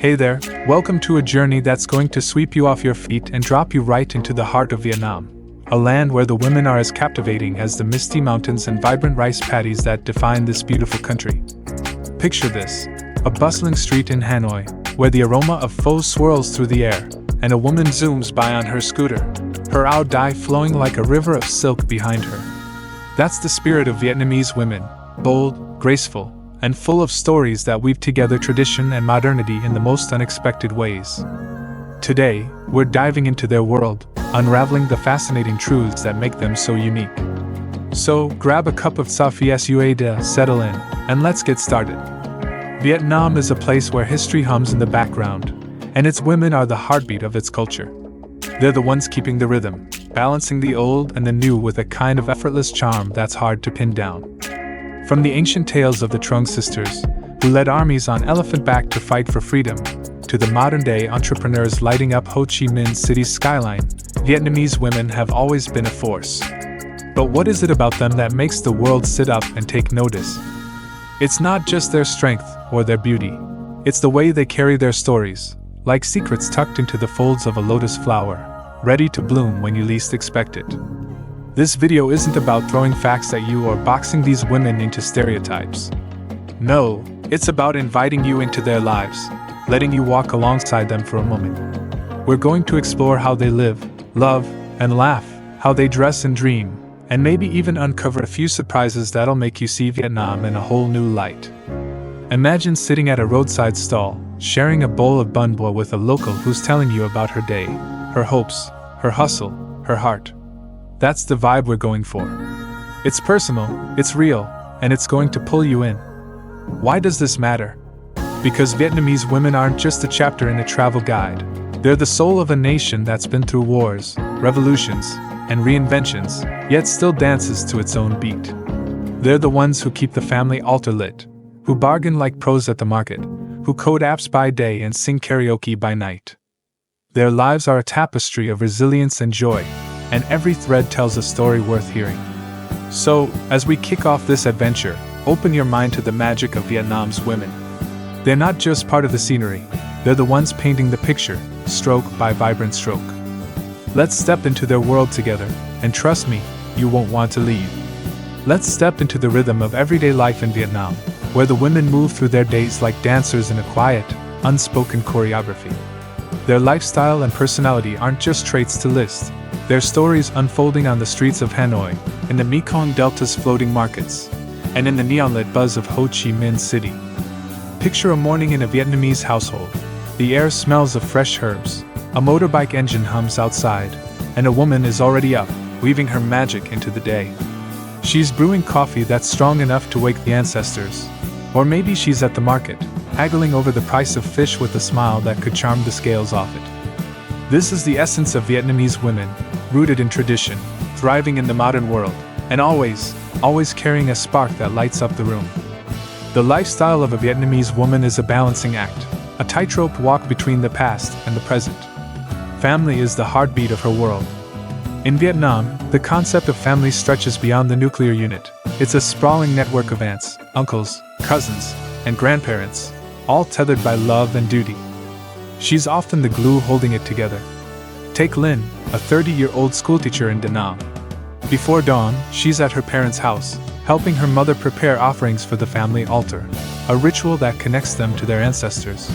Hey there, welcome to a journey that's going to sweep you off your feet and drop you right into the heart of Vietnam, a land where the women are as captivating as the misty mountains and vibrant rice paddies that define this beautiful country. Picture this, a bustling street in Hanoi, where the aroma of pho swirls through the air, and a woman zooms by on her scooter, her áo dai flowing like a river of silk behind her. That's the spirit of Vietnamese women, bold, graceful, and full of stories that weave together tradition and modernity in the most unexpected ways. Today, we're diving into their world, unraveling the fascinating truths that make them so unique. So, grab a cup of Safia Sueda, settle in, and let's get started. Vietnam is a place where history hums in the background, and its women are the heartbeat of its culture. They're the ones keeping the rhythm, balancing the old and the new with a kind of effortless charm that's hard to pin down. From the ancient tales of the Trung sisters, who led armies on elephant back to fight for freedom, to the modern-day entrepreneurs lighting up Ho Chi Minh City's skyline, Vietnamese women have always been a force. But what is it about them that makes the world sit up and take notice? It's not just their strength or their beauty. It's the way they carry their stories, like secrets tucked into the folds of a lotus flower, ready to bloom when you least expect it. This video isn't about throwing facts at you or boxing these women into stereotypes. No, it's about inviting you into their lives, letting you walk alongside them for a moment. We're going to explore how they live, love, and laugh, how they dress and dream, and maybe even uncover a few surprises that'll make you see Vietnam in a whole new light. Imagine sitting at a roadside stall, sharing a bowl of bun bo with a local who's telling you about her day, her hopes, her hustle, her heart. That's the vibe we're going for. It's personal, it's real, and it's going to pull you in. Why does this matter? Because Vietnamese women aren't just a chapter in a travel guide. They're the soul of a nation that's been through wars, revolutions, and reinventions, yet still dances to its own beat. They're the ones who keep the family altar lit, who bargain like pros at the market, who code apps by day and sing karaoke by night. Their lives are a tapestry of resilience and joy, and every thread tells a story worth hearing. So, as we kick off this adventure, open your mind to the magic of Vietnam's women. They're not just part of the scenery, they're the ones painting the picture, stroke by vibrant stroke. Let's step into their world together, and trust me, you won't want to leave. Let's step into the rhythm of everyday life in Vietnam, where the women move through their days like dancers in a quiet, unspoken choreography. Their lifestyle and personality aren't just traits to list. Their stories unfolding on the streets of Hanoi, in the Mekong Delta's floating markets, and in the neon-lit buzz of Ho Chi Minh City. Picture a morning in a Vietnamese household. The air smells of fresh herbs, a motorbike engine hums outside, and a woman is already up, weaving her magic into the day. She's brewing coffee that's strong enough to wake the ancestors. Or maybe she's at the market, haggling over the price of fish with a smile that could charm the scales off it. This is the essence of Vietnamese women, rooted in tradition, thriving in the modern world, and always carrying a spark that lights up the room. The lifestyle of a Vietnamese woman is a balancing act, a tightrope walk between the past and the present. Family is the heartbeat of her world. In Vietnam, the concept of family stretches beyond the nuclear unit. It's a sprawling network of aunts, uncles, cousins, and grandparents, all tethered by love and duty. She's often the glue holding it together. Take Lynn, a 30-year-old schoolteacher in Da Nang. Before dawn, she's at her parents' house, helping her mother prepare offerings for the family altar, a ritual that connects them to their ancestors.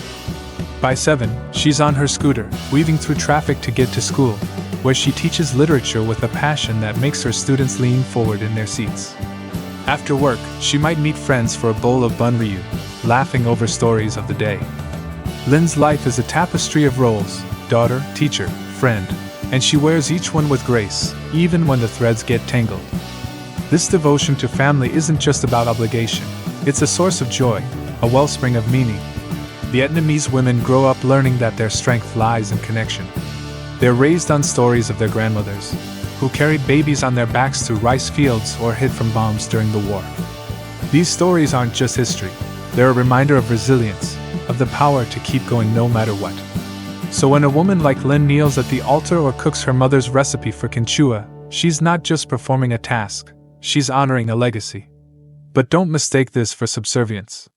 By 7, she's on her scooter, weaving through traffic to get to school, where she teaches literature with a passion that makes her students lean forward in their seats. After work, she might meet friends for a bowl of bun ryu, laughing over stories of the day. Lynn's life is a tapestry of roles: daughter, teacher, friend, and she wears each one with grace, even when the threads get tangled. This devotion to family isn't just about obligation, it's a source of joy, a wellspring of meaning. Vietnamese women grow up learning that their strength lies in connection. They're raised on stories of their grandmothers, who carried babies on their backs through rice fields or hid from bombs during the war. These stories aren't just history, they're a reminder of resilience, of the power to keep going no matter what. So when a woman like Lynn kneels at the altar or cooks her mother's recipe for Quinchua, she's not just performing a task, she's honoring a legacy. But don't mistake this for subservience.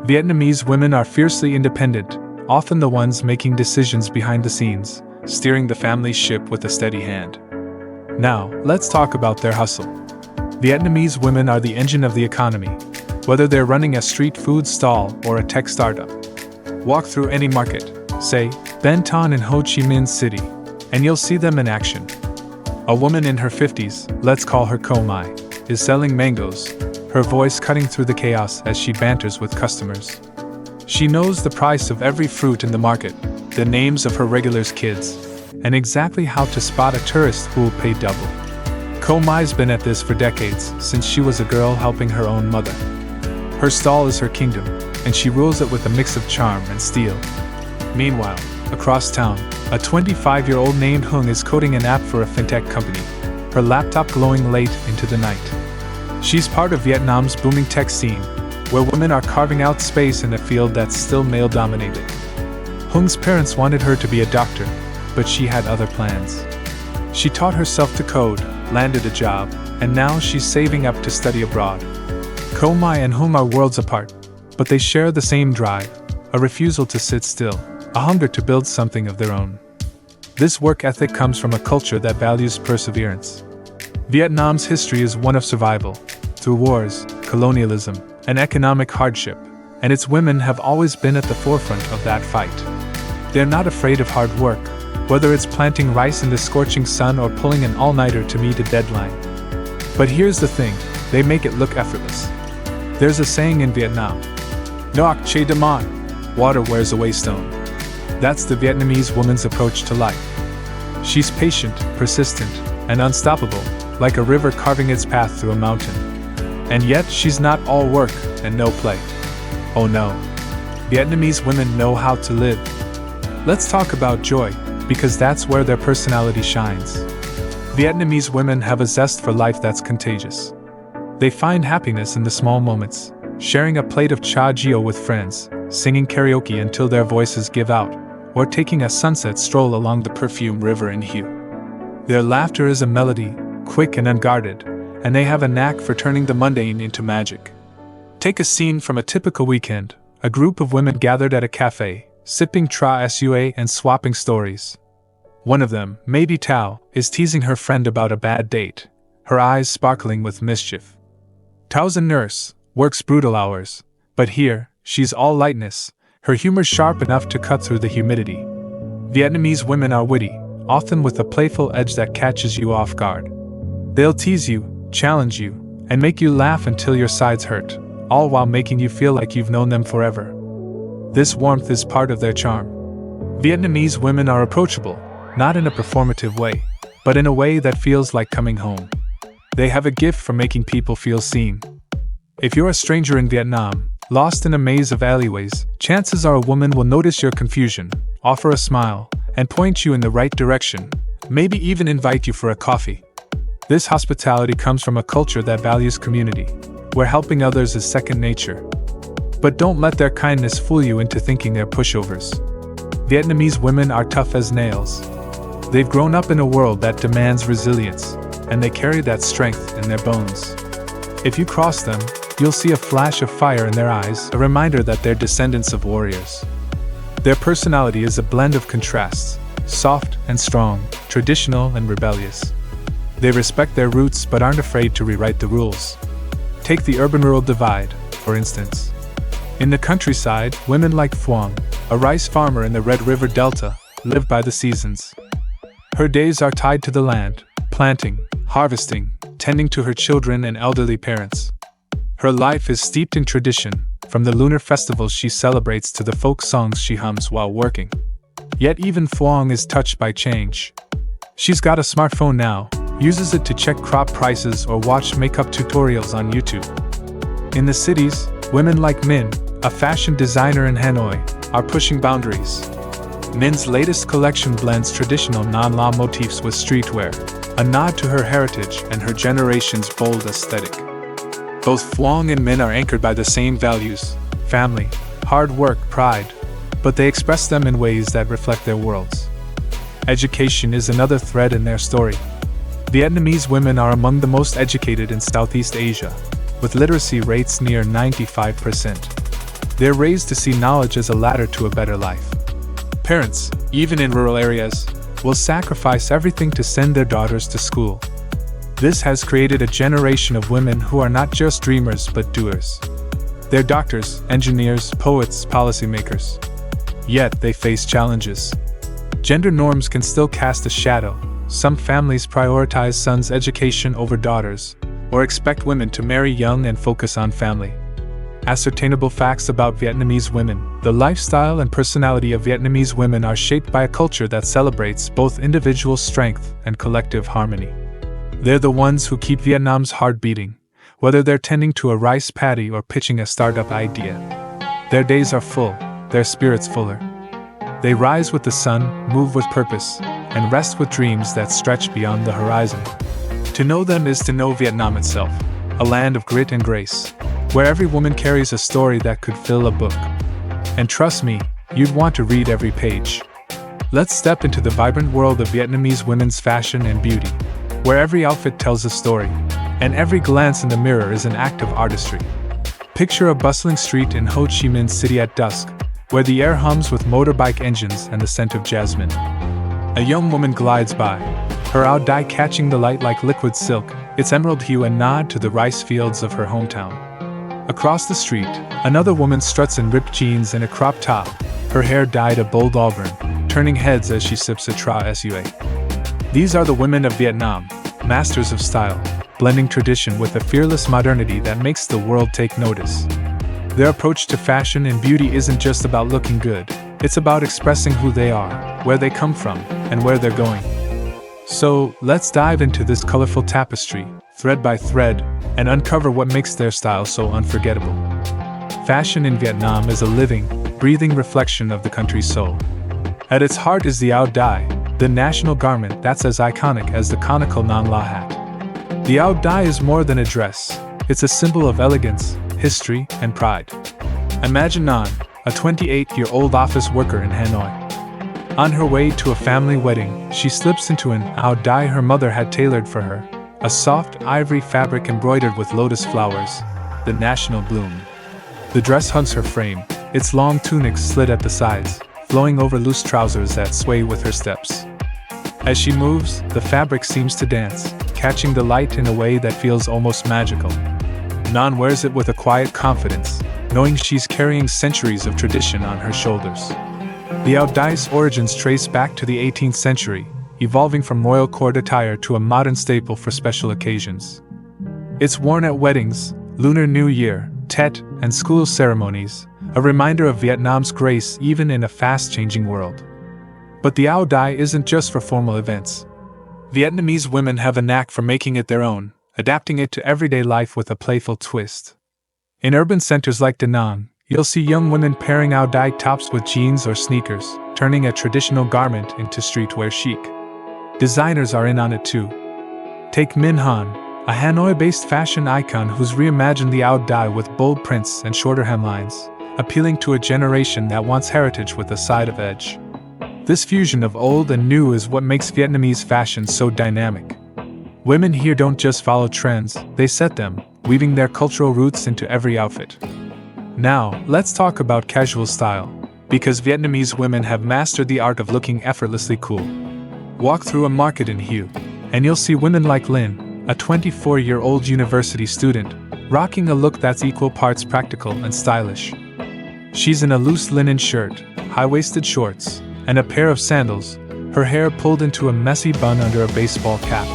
Vietnamese women are fiercely independent, often the ones making decisions behind the scenes, steering the family ship with a steady hand. Now, let's talk about their hustle. Vietnamese women are the engine of the economy, whether they're running a street food stall or a tech startup. Walk through any market, say, Ben Thanh in Ho Chi Minh City, and you'll see them in action. A woman in her 50s, let's call her Ko Mai, is selling mangoes, her voice cutting through the chaos as she banters with customers. She knows the price of every fruit in the market, the names of her regulars' kids, and exactly how to spot a tourist who will pay double. Ko Mai's been at this for decades, since she was a girl helping her own mother. Her stall is her kingdom, and she rules it with a mix of charm and steel. Meanwhile, across town, a 25-year-old named Hung is coding an app for a fintech company, her laptop glowing late into the night. She's part of Vietnam's booming tech scene, where women are carving out space in a field that's still male-dominated. Hung's parents wanted her to be a doctor, but she had other plans. She taught herself to code, landed a job, and now she's saving up to study abroad. Ko Mai and Hung are worlds apart, but they share the same drive, a refusal to sit still, a hunger to build something of their own. This work ethic comes from a culture that values perseverance. Vietnam's history is one of survival, through wars, colonialism, and economic hardship, and its women have always been at the forefront of that fight. They're not afraid of hard work, whether it's planting rice in the scorching sun or pulling an all-nighter to meet a deadline. But here's the thing, they make it look effortless. There's a saying in Vietnam, "Noak che daman," water wears away stone. That's the Vietnamese woman's approach to life. She's patient, persistent, and unstoppable, like a river carving its path through a mountain. And yet she's not all work and no play. Oh no. Vietnamese women know how to live. Let's talk about joy, because that's where their personality shines. Vietnamese women have a zest for life that's contagious. They find happiness in the small moments, sharing a plate of cha gio with friends, singing karaoke until their voices give out, or taking a sunset stroll along the perfumed river in Hue. Their laughter is a melody, quick and unguarded, and they have a knack for turning the mundane into magic. Take a scene from a typical weekend, a group of women gathered at a cafe, sipping tra sua and swapping stories. One of them, maybe Tao, is teasing her friend about a bad date, her eyes sparkling with mischief. Tao's a nurse, works brutal hours, but here, she's all lightness, her humor sharp enough to cut through the humidity. Vietnamese women are witty, often with a playful edge that catches you off guard. They'll tease you, challenge you, and make you laugh until your sides hurt, all while making you feel like you've known them forever. This warmth is part of their charm. Vietnamese women are approachable, not in a performative way, but in a way that feels like coming home. They have a gift for making people feel seen. If you're a stranger in Vietnam, lost in a maze of alleyways, chances are a woman will notice your confusion, offer a smile, and point you in the right direction, maybe even invite you for a coffee. This hospitality comes from a culture that values community, where helping others is second nature. But don't let their kindness fool you into thinking they're pushovers. Vietnamese women are tough as nails. They've grown up in a world that demands resilience, and they carry that strength in their bones. If you cross them, you'll see a flash of fire in their eyes, a reminder that they're descendants of warriors. Their personality is a blend of contrasts, soft and strong, traditional and rebellious. They respect their roots but aren't afraid to rewrite the rules. Take the urban-rural divide, for instance. In the countryside, women like Phuong, a rice farmer in the Red River Delta, live by the seasons. Her days are tied to the land, planting, harvesting, tending to her children and elderly parents. Her life is steeped in tradition, from the lunar festivals she celebrates to the folk songs she hums while working. Yet even Phuong is touched by change. She's got a smartphone now, uses it to check crop prices or watch makeup tutorials on YouTube. In the cities, women like Min, a fashion designer in Hanoi, are pushing boundaries. Min's latest collection blends traditional non-la motifs with streetwear, a nod to her heritage and her generation's bold aesthetic. Both Phuong and Min are anchored by the same values: family, hard work, pride, but they express them in ways that reflect their worlds. Education is another thread in their story. Vietnamese women are among the most educated in Southeast Asia, with literacy rates near 95%. They're raised to see knowledge as a ladder to a better life. Parents, even in rural areas, will sacrifice everything to send their daughters to school. This has created a generation of women who are not just dreamers but doers. They're doctors, engineers, poets, policymakers. Yet they face challenges. Gender norms can still cast a shadow. Some families prioritize sons' education over daughters, or expect women to marry young and focus on family. Ascertainable facts about Vietnamese women. The lifestyle and personality of Vietnamese women are shaped by a culture that celebrates both individual strength and collective harmony. They're the ones who keep Vietnam's heart beating, whether they're tending to a rice paddy or pitching a startup idea. Their days are full, their spirits fuller. They rise with the sun, move with purpose, and rest with dreams that stretch beyond the horizon. To know them is to know Vietnam itself, a land of grit and grace, where every woman carries a story that could fill a book. And trust me, you'd want to read every page. Let's step into the vibrant world of Vietnamese women's fashion and beauty, where every outfit tells a story, and every glance in the mirror is an act of artistry. Picture a bustling street in Ho Chi Minh City at dusk, where the air hums with motorbike engines and the scent of jasmine. A young woman glides by, her áo dye catching the light like liquid silk, its emerald hue a nod to the rice fields of her hometown. Across the street, another woman struts in ripped jeans and a crop top, her hair dyed a bold auburn, turning heads as she sips a Tra Sua. These are the women of Vietnam, masters of style, blending tradition with a fearless modernity that makes the world take notice. Their approach to fashion and beauty isn't just about looking good, it's about expressing who they are, where they come from, and where they're going. So, let's dive into this colorful tapestry, thread by thread, and uncover what makes their style so unforgettable. Fashion in Vietnam is a living, breathing reflection of the country's soul. At its heart is the áo dye, the national garment that's as iconic as the conical non la hat. The áo dye is more than a dress, it's a symbol of elegance, history, and pride. Imagine Nan, a 28-year-old office worker in Hanoi. On her way to a family wedding, she slips into an áo dye her mother had tailored for her, a soft ivory fabric embroidered with lotus flowers, the national bloom. The dress hugs her frame, its long tunic slit at the sides, flowing over loose trousers that sway with her steps. As she moves, the fabric seems to dance, catching the light in a way that feels almost magical. Nan wears it with a quiet confidence, knowing she's carrying centuries of tradition on her shoulders. The áo dye's origins trace back to the 18th century, evolving from royal court attire to a modern staple for special occasions. It's worn at weddings, Lunar New Year, Tet, and school ceremonies, a reminder of Vietnam's grace even in a fast-changing world. But the áo dye isn't just for formal events. Vietnamese women have a knack for making it their own, adapting it to everyday life with a playful twist. In urban centers like Da Nang, you'll see young women pairing áo dye tops with jeans or sneakers, turning a traditional garment into streetwear chic. Designers are in on it too. Take Min Han, a Hanoi-based fashion icon who's reimagined the áo dye with bold prints and shorter hemlines, appealing to a generation that wants heritage with a side of edge. This fusion of old and new is what makes Vietnamese fashion so dynamic. Women here don't just follow trends, they set them, weaving their cultural roots into every outfit. Now, let's talk about casual style, because Vietnamese women have mastered the art of looking effortlessly cool. Walk through a market in Hue, and you'll see women like Lin, a 24-year-old university student, rocking a look that's equal parts practical and stylish. She's in a loose linen shirt, high-waisted shorts, and a pair of sandals, her hair pulled into a messy bun under a baseball cap.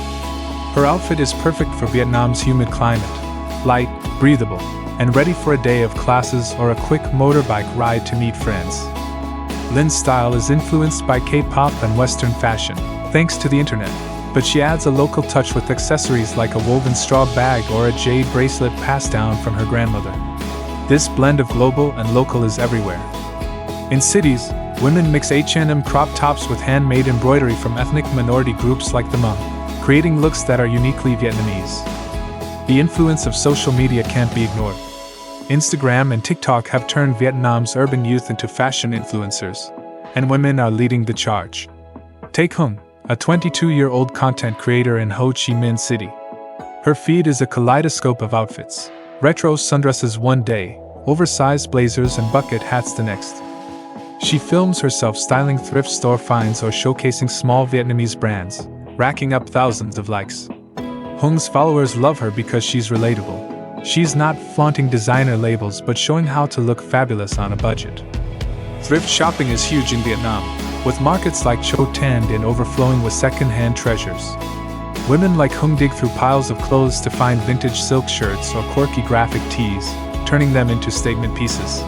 Her outfit is perfect for Vietnam's humid climate, light, breathable, and ready for a day of classes or a quick motorbike ride to meet friends. Lin's style is influenced by K-pop and Western fashion, thanks to the internet, but she adds a local touch with accessories like a woven straw bag or a jade bracelet passed down from her grandmother. This blend of global and local is everywhere. In cities, women mix H&M crop tops with handmade embroidery from ethnic minority groups like the Hmong, creating looks that are uniquely Vietnamese. The influence of social media can't be ignored. Instagram and TikTok have turned Vietnam's urban youth into fashion influencers, and women are leading the charge. Take Hung, a 22-year-old content creator in Ho Chi Minh City. Her feed is a kaleidoscope of outfits: retro sundresses one day, oversized blazers and bucket hats the next. She films herself styling thrift store finds or showcasing small Vietnamese brands, racking up thousands of likes. Hung's followers love her because she's relatable. She's not flaunting designer labels but showing how to look fabulous on a budget. Thrift shopping is huge in Vietnam, with markets like Cho Tan Dinh overflowing with second-hand treasures. Women like Hung dig through piles of clothes to find vintage silk shirts or quirky graphic tees, turning them into statement pieces.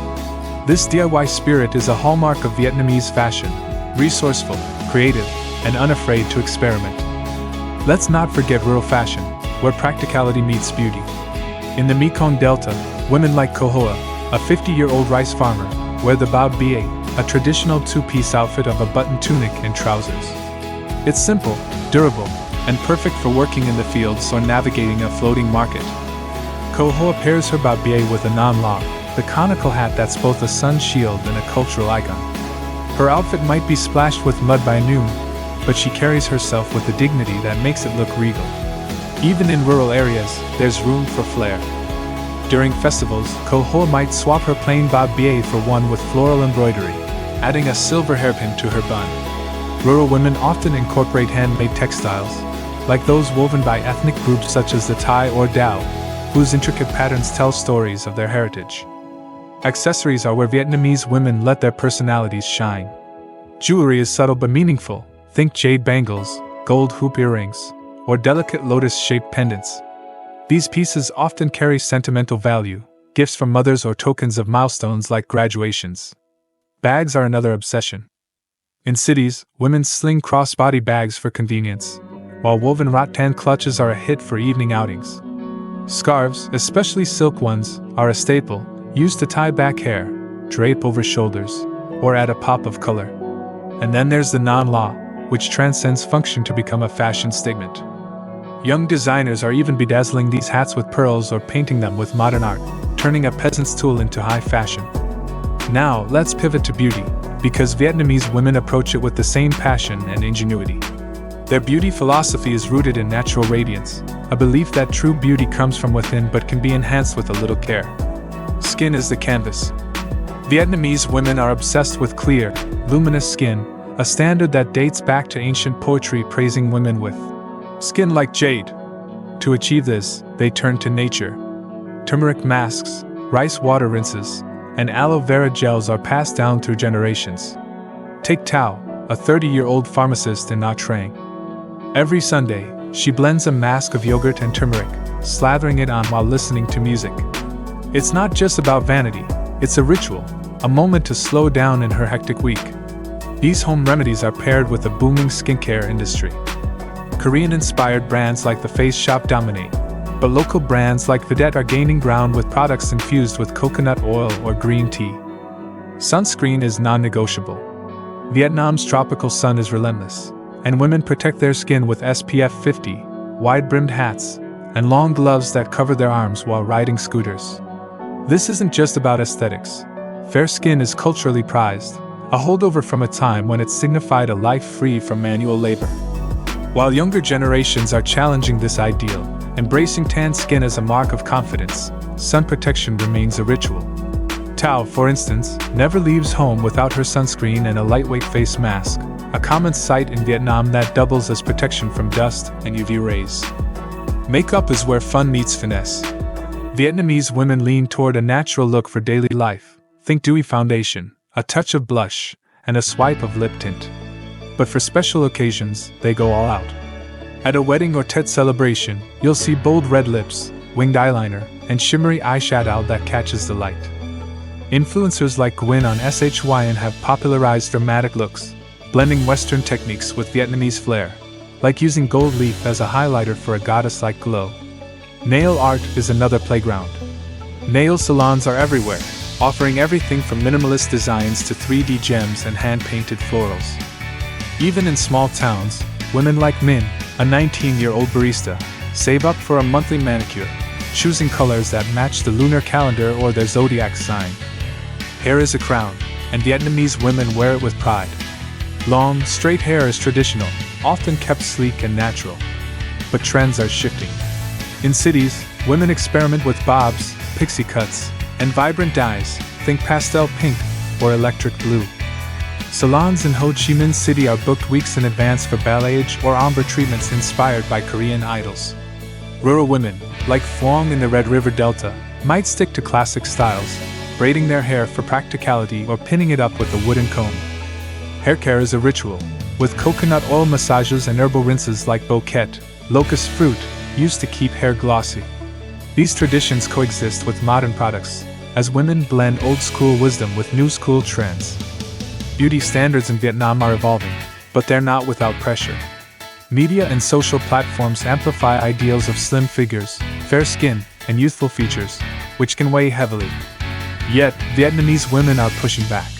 This DIY spirit is a hallmark of Vietnamese fashion, resourceful, creative, and unafraid to experiment. Let's not forget rural fashion, where practicality meets beauty. In the Mekong Delta, women like Ko Hoa, a 50-year-old rice farmer, wear the Bao Bia, a traditional two-piece outfit of a button tunic and trousers. It's simple, durable, and perfect for working in the fields or navigating a floating market. Ko Hoa pairs her Bao Bia with a Nam La, the conical hat that's both a sun shield and a cultural icon. Her outfit might be splashed with mud by noon, but she carries herself with a dignity that makes it look regal. Even in rural areas, there's room for flair. During festivals, Ko Hoa might swap her plain Bao Bia for one with floral embroidery, adding a silver hairpin to her bun. Rural women often incorporate handmade textiles, like those woven by ethnic groups such as the Thai or Dao, whose intricate patterns tell stories of their heritage. Accessories are where Vietnamese women let their personalities shine. Jewelry is subtle but meaningful. Think jade bangles, gold hoop earrings, or delicate lotus-shaped pendants. These pieces often carry sentimental value, gifts from mothers or tokens of milestones like graduations. Bags are another obsession. In cities, women sling crossbody bags for convenience, while woven rattan clutches are a hit for evening outings. Scarves, especially silk ones, are a staple, used to tie back hair, drape over shoulders, or add a pop of color. And then there's the Nam La, which transcends function to become a fashion statement. Young designers are even bedazzling these hats with pearls or painting them with modern art, turning a peasant's tool into high fashion. Now, let's pivot to beauty, because Vietnamese women approach it with the same passion and ingenuity. Their beauty philosophy is rooted in natural radiance, a belief that true beauty comes from within but can be enhanced with a little care. Skin is the canvas. Vietnamese women are obsessed with clear, luminous skin, a standard that dates back to ancient poetry praising women with skin like jade. To achieve this, they turn to nature. Turmeric masks, rice water rinses, and aloe vera gels are passed down through generations. Take Tao, a 30-year-old pharmacist in Nha Trang. Every Sunday, she blends a mask of yogurt and turmeric, slathering it on while listening to music. It's not just about vanity, it's a ritual, a moment to slow down in her hectic week. These home remedies are paired with a booming skincare industry. Korean-inspired brands like The Face Shop dominate, but local brands like Vedette are gaining ground with products infused with coconut oil or green tea. Sunscreen is non-negotiable. Vietnam's tropical sun is relentless, and women protect their skin with SPF 50, wide-brimmed hats, and long gloves that cover their arms while riding scooters. This isn't just about aesthetics. Fair skin is culturally prized, a holdover from a time when it signified a life free from manual labor. While younger generations are challenging this ideal, embracing tan skin as a mark of confidence, sun protection remains a ritual. Tao, for instance, never leaves home without her sunscreen and a lightweight face mask, a common sight in Vietnam that doubles as protection from dust and UV rays. Makeup is where fun meets finesse. Vietnamese women lean toward a natural look for daily life. Think dewy foundation, a touch of blush, and a swipe of lip tint. But for special occasions, they go all out. At a wedding or Tet celebration, you'll see bold red lips, winged eyeliner, and shimmery eyeshadow that catches the light. Influencers like Gwen on SHYN have popularized dramatic looks, blending Western techniques with Vietnamese flair, like using gold leaf as a highlighter for a goddess-like glow. Nail art is another playground. Nail salons are everywhere, offering everything from minimalist designs to 3D gems and hand-painted florals. Even in small towns, women like Min, a 19-year-old barista, save up for a monthly manicure, choosing colors that match the lunar calendar or their zodiac sign. Hair is a crown, and Vietnamese women wear it with pride. Long, straight hair is traditional, often kept sleek and natural. But trends are shifting. In cities, women experiment with bobs, pixie cuts, and vibrant dyes, think pastel pink or electric blue. Salons in Ho Chi Minh City are booked weeks in advance for balayage or ombre treatments inspired by Korean idols. Rural women, like Phuong in the Red River Delta, might stick to classic styles, braiding their hair for practicality or pinning it up with a wooden comb. Hair care is a ritual, with coconut oil massages and herbal rinses like bouquet, locust fruit, used to keep hair glossy. These traditions coexist with modern products, as women blend old-school wisdom with new-school trends. Beauty standards in Vietnam are evolving, but they're not without pressure. Media and social platforms amplify ideals of slim figures, fair skin, and youthful features, which can weigh heavily. Yet, Vietnamese women are pushing back.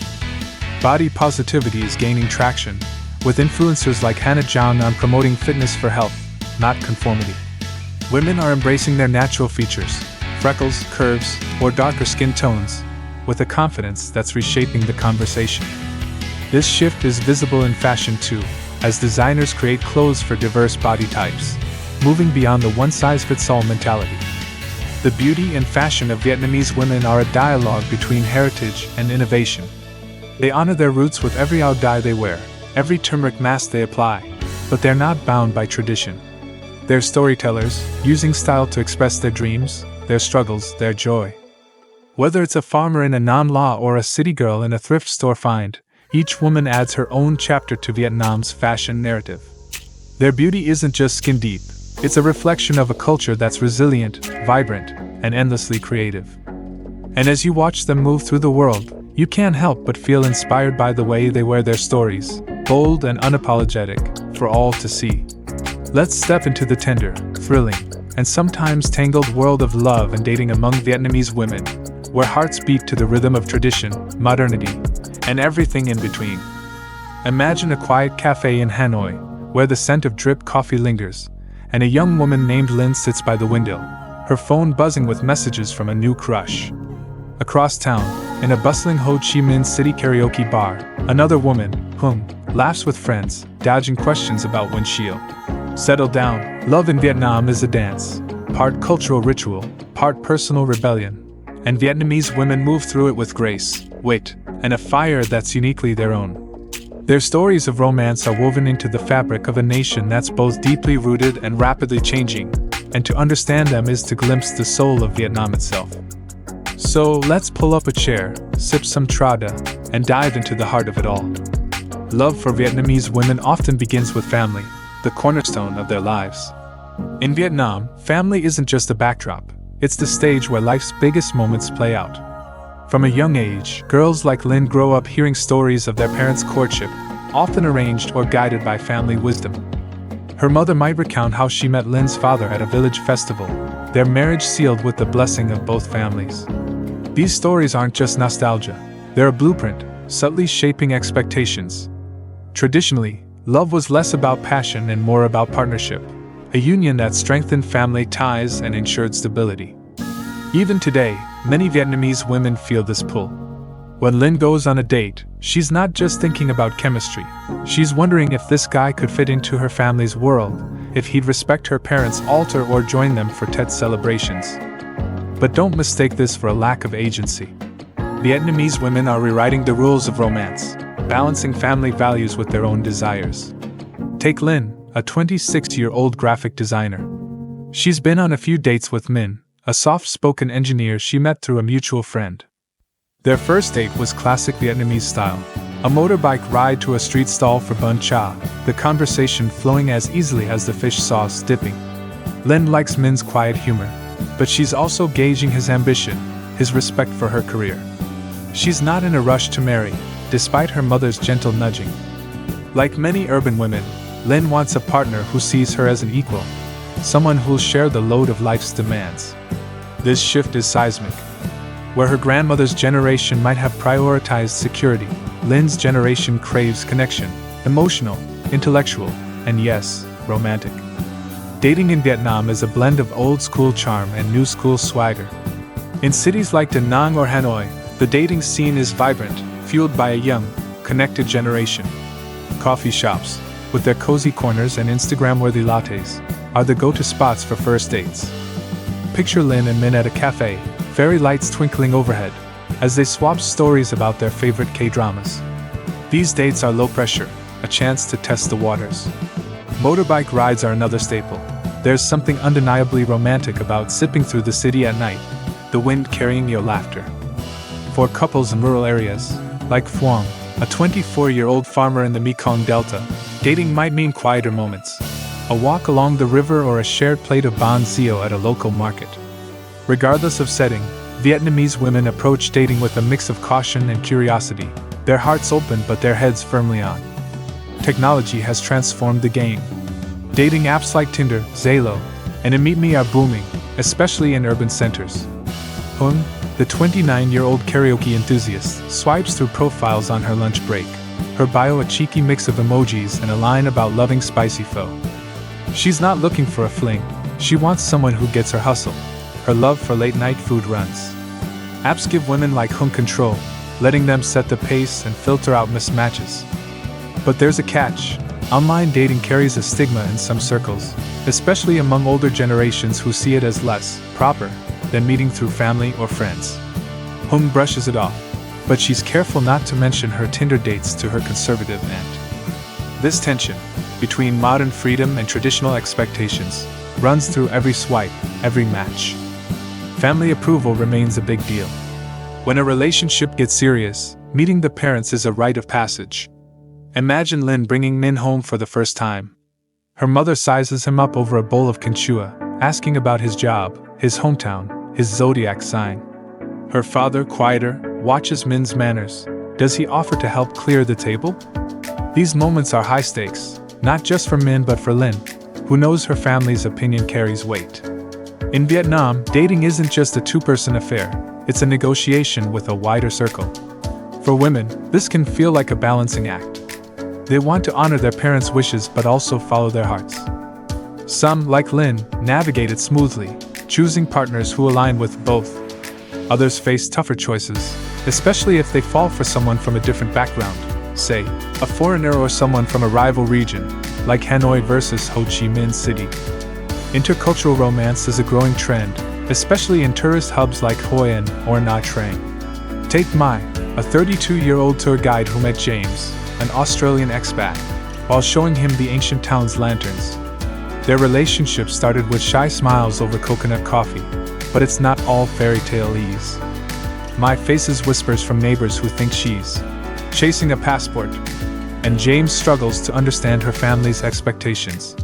Body positivity is gaining traction, with influencers like Hannah Jong on promoting fitness for health, not conformity. Women are embracing their natural features, freckles, curves, or darker skin tones, with a confidence that's reshaping the conversation. This shift is visible in fashion too, as designers create clothes for diverse body types, moving beyond the one-size-fits-all mentality. The beauty and fashion of Vietnamese women are a dialogue between heritage and innovation. They honor their roots with every áo dye they wear, every turmeric mask they apply, but they're not bound by tradition. They're storytellers, using style to express their dreams, their struggles, their joy. Whether it's a farmer in a Nam La or a city girl in a thrift store find, each woman adds her own chapter to Vietnam's fashion narrative. Their beauty isn't just skin deep, it's a reflection of a culture that's resilient, vibrant, and endlessly creative. And as you watch them move through the world, you can't help but feel inspired by the way they wear their stories, bold and unapologetic, for all to see. Let's step into the tender, thrilling, and sometimes tangled world of love and dating among Vietnamese women, where hearts beat to the rhythm of tradition, modernity, and everything in between. Imagine a quiet cafe in Hanoi, where the scent of drip coffee lingers, and a young woman named Lynn sits by the window, her phone buzzing with messages from a new crush. Across town, in a bustling Ho Chi Minh City karaoke bar, another woman, Hung, laughs with friends, dodging questions about windshield. Settle down. Love in Vietnam is a dance, part cultural ritual, part personal rebellion, and Vietnamese women move through it with grace, wit, and a fire that's uniquely their own. Their stories of romance are woven into the fabric of a nation that's both deeply rooted and rapidly changing, and to understand them is to glimpse the soul of Vietnam itself. So let's pull up a chair, sip some trada, and dive into the heart of it all. Love for Vietnamese women often begins with family, the cornerstone of their lives. In Vietnam, family isn't just a backdrop, it's the stage where life's biggest moments play out. From a young age, girls like Lynn grow up hearing stories of their parents' courtship, often arranged or guided by family wisdom. Her mother might recount how she met Lynn's father at a village festival, their marriage sealed with the blessing of both families. These stories aren't just nostalgia, they're a blueprint, subtly shaping expectations. Traditionally, love was less about passion and more about partnership, a union that strengthened family ties and ensured stability. Even today, many Vietnamese women feel this pull. When Lynn goes on a date, she's not just thinking about chemistry. She's wondering if this guy could fit into her family's world, if he'd respect her parents' altar or join them for Tet celebrations. But don't mistake this for a lack of agency. Vietnamese women are rewriting the rules of romance, balancing family values with their own desires. Take Lynn, a 26-year-old graphic designer. She's been on a few dates with Min, a soft-spoken engineer she met through a mutual friend. Their first date was classic Vietnamese style, a motorbike ride to a street stall for bun cha, the conversation flowing as easily as the fish sauce dipping. Lynn likes Min's quiet humor, but she's also gauging his ambition, his respect for her career. She's not in a rush to marry, despite her mother's gentle nudging. Like many urban women, Lynn wants a partner who sees her as an equal, someone who'll share the load of life's demands. This shift is seismic. Where her grandmother's generation might have prioritized security, Lynn's generation craves connection, emotional, intellectual, and yes, romantic. Dating in Vietnam is a blend of old-school charm and new-school swagger. In cities like Da Nang or Hanoi, the dating scene is vibrant, fueled by a young, connected generation. Coffee shops, with their cozy corners and Instagram-worthy lattes, are the go-to spots for first dates. Picture Lynn and Min at a cafe, fairy lights twinkling overhead, as they swap stories about their favorite K-dramas. These dates are low pressure, a chance to test the waters. Motorbike rides are another staple. There's something undeniably romantic about zipping through the city at night, the wind carrying your laughter. For couples in rural areas, like Phuong, a 24-year-old farmer in the Mekong Delta, dating might mean quieter moments. A walk along the river or a shared plate of banh xeo at a local market. Regardless of setting, Vietnamese women approach dating with a mix of caution and curiosity, their hearts open but their heads firmly on. Technology has transformed the game. Dating apps like Tinder, Zalo, and MeetMe are booming, especially in urban centers. Hung, the 29-year-old karaoke enthusiast, swipes through profiles on her lunch break, her bio a cheeky mix of emojis and a line about loving spicy pho. She's not looking for a fling, she wants someone who gets her hustle, her love for late-night food runs. Apps give women like Hung control, letting them set the pace and filter out mismatches. But there's a catch. Online dating carries a stigma in some circles, especially among older generations who see it as less proper than meeting through family or friends. Hung brushes it off, but she's careful not to mention her Tinder dates to her conservative aunt. This tension between modern freedom and traditional expectations runs through every swipe, every match. Family approval remains a big deal. When a relationship gets serious, meeting the parents is a rite of passage. Imagine Lin bringing Min home for the first time. Her mother sizes him up over a bowl of Quechua, asking about his job, his hometown, his zodiac sign. Her father, quieter, watches Min's manners. Does he offer to help clear the table? These moments are high stakes, not just for Min but for Lin, who knows her family's opinion carries weight. In Vietnam, dating isn't just a two-person affair, it's a negotiation with a wider circle. For women, this can feel like a balancing act. They want to honor their parents' wishes but also follow their hearts. Some, like Lin, navigate it smoothly, choosing partners who align with both. Others face tougher choices, especially if they fall for someone from a different background, say, a foreigner or someone from a rival region, like Hanoi versus Ho Chi Minh City. Intercultural romance is a growing trend, especially in tourist hubs like Hoi An or Nha Trang. Take Mai, a 32-year-old tour guide who met James, an Australian expat, while showing him the ancient town's lanterns. Their relationship started with shy smiles over coconut coffee, but it's not all fairy tale ease. Mai faces whispers from neighbors who think she's chasing a passport, and James struggles to understand her family's expectations,